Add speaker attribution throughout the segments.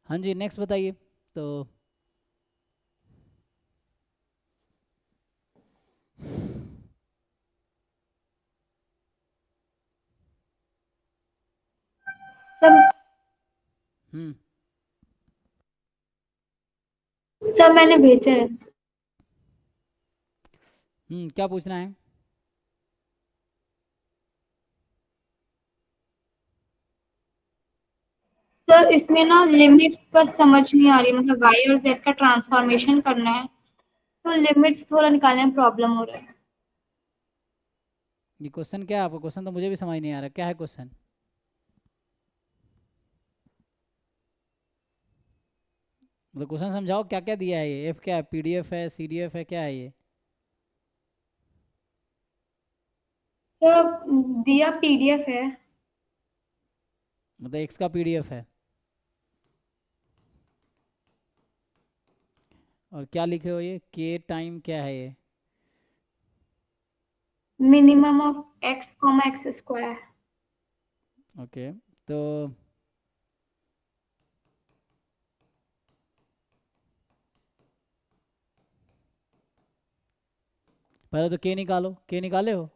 Speaker 1: हाँ जी, नेक्स्ट बताइए। तो
Speaker 2: सब
Speaker 1: हम्म
Speaker 2: सब मैंने भेजा है।
Speaker 1: क्या पूछना है?
Speaker 2: सर इसमें ना लिमिट्स बस समझ नहीं आ रही, मतलब वाई और जेड का ट्रांसफॉर्मेशन करना है, तो लिमिट्स थोड़ा निकालने में प्रॉब्लम हो रहा है।
Speaker 1: ये क्वेश्चन क्या है आपका? क्वेश्चन तो मुझे भी समझ नहीं आ रहा, क्या है क्वेश्चन? मतलब क्वेश्चन समझाओ, क्या क्या दिया है? ये एफ क्या है? पीडीएफ है, सीडीएफ है, क्या है ये?
Speaker 2: तो दिया पीडीएफ है।
Speaker 1: मतलब एक्स का पीडीएफ है, और क्या लिखे हो? ये के टाइम क्या है ये?
Speaker 2: Minimum of x comma x square.
Speaker 1: Okay, तो पहले तो के निकालो, के निकाले हो?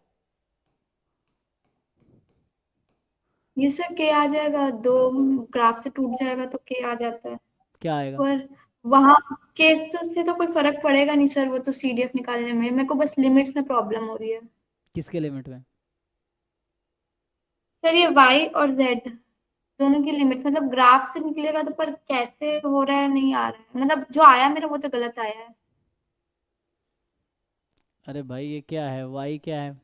Speaker 2: ये सर के आ जाएगा, दो ग्राफ से टूट जाएगा तो के आ जाता है।
Speaker 1: क्या आएगा?
Speaker 2: पर वहां केस तो से तो कोई फर्क पड़ेगा नहीं सर, वो तो सीडीएफ निकालने में मेरे को बस लिमिट्स में प्रॉब्लम हो रही है।
Speaker 1: किसके लिमिट में?
Speaker 2: सर ये वाई और जेड दोनों की लिमिट्स, मतलब ग्राफ से निकलेगा तो, पर कैसे हो रहा है नहीं आ रहा है, मतलब जो आया मेरा वो तो गलत आया है।
Speaker 1: अरे भाई, ये क्या है? वाई क्या है?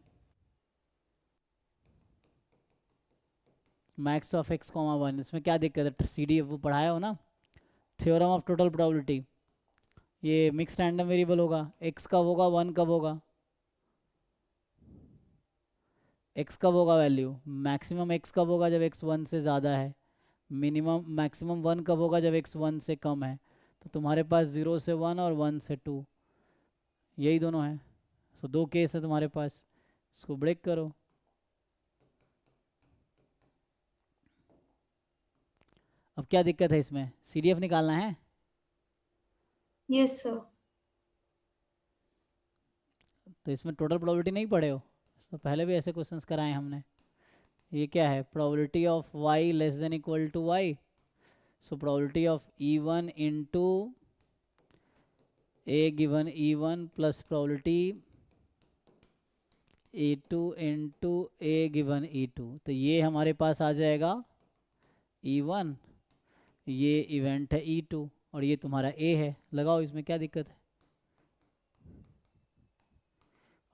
Speaker 1: Max of x comma one, इसमें क्या दिक्कत है? सीडीएफ वो पढ़ाया हो ना, थ्योरम ऑफ टोटल प्रोबेबिलिटी। ये मिक्स रैंडम वेरिएबल होगा, एक्स कब होगा, वन कब होगा? एक्स कब होगा वैल्यू? मैक्सिमम एक्स कब होगा? जब एक्स वन से ज़्यादा है। मिनिमम मैक्सिमम वन कब होगा? जब एक्स वन से कम है। तो तुम्हारे पास ज़ीरो से वन और वन से टू, यही दोनों हैं। तो दो केस है तुम्हारे पास, इसको ब्रेक करो। अब क्या दिक्कत है इसमें? सीडीएफ निकालना है?
Speaker 2: Yes sir.
Speaker 1: तो इसमें टोटल प्रोबेबिलिटी नहीं पढ़े हो? तो पहले भी ऐसे क्वेश्चंस कराए हमने। ये क्या है? Probability of Y less than equal to Y. So probability of E one into A given E one plus probability A two into A given E two. तो ये हमारे पास आ जाएगा ई वन, ये इवेंट है ई टू, और ये तुम्हारा ए है। लगाओ, इसमें क्या दिक्कत है?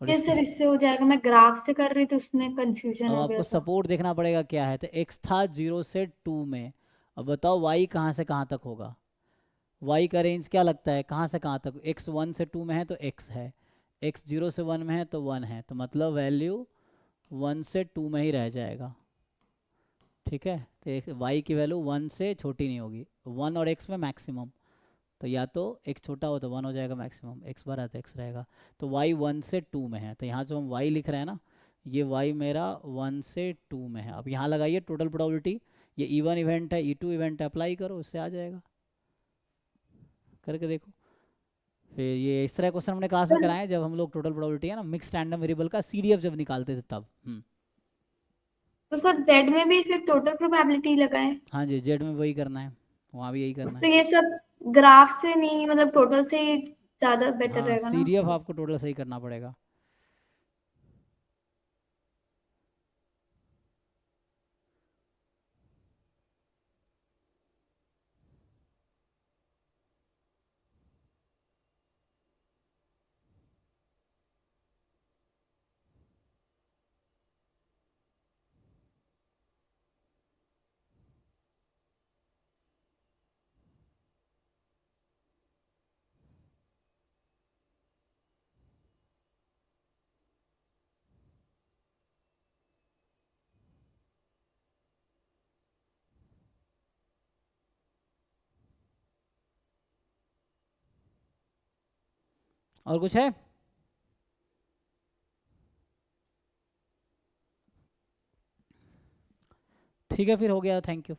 Speaker 1: और
Speaker 2: ये
Speaker 1: इसके
Speaker 2: सर इससे हो जाएगा, मैं ग्राफ से कर रही थी उसमें कंफ्यूजन
Speaker 1: अब
Speaker 2: हो
Speaker 1: आपको
Speaker 2: गया था।
Speaker 1: सपोर्ट देखना पड़ेगा क्या है। तो एक्स था जीरो से टू में, अब बताओ वाई कहाँ से कहाँ तक होगा? वाई का रेंज क्या लगता है, कहाँ से कहाँ तक? एक्स वन से टू में है तो एक्स है, एक्स जीरो से वन में है तो वन है, तो मतलब वैल्यू वन से टू में ही रह जाएगा। ठीक है, तो एक वाई की वैल्यू वन से छोटी नहीं होगी। वन और एक्स में मैक्सिमम, तो या तो एक्स छोटा हो तो वन हो जाएगा मैक्सिमम, एक्स बड़ा तो एक्स रहेगा। तो वाई वन से टू में है, तो यहाँ जो हम वाई लिख रहे हैं ना, ये वाई मेरा वन से टू में है। अब यहाँ लगाइए टोटल प्रोबेबिलिटी, ये ई वन इवेंट है, ई टू इवेंट है, अप्लाई करो, उससे आ जाएगा। करके देखो। फिर ये इस तरह क्वेश्चन हमने क्लास में
Speaker 2: सर
Speaker 1: कराए, जब हम लोग टोटल प्रोबेबिलिटी है ना, मिक्स रैंडम वेरिएबल का सीडीएफ जब निकालते थे तब।
Speaker 2: तो सर जेड में भी फिर टोटल प्रोबेबिलिटी लगाएं?
Speaker 1: हाँ जी, जेड में वही करना है, वहाँ भी यही करना
Speaker 2: तो
Speaker 1: है।
Speaker 2: ये सब ग्राफ से नहीं, मतलब टोटल से ही ज्यादा बेटर
Speaker 1: हाँ,
Speaker 2: रहेगा ना?
Speaker 1: सीडीएफ आपको टोटल सही करना पड़ेगा। और कुछ है? ठीक है, फिर हो गया, थैंक यू।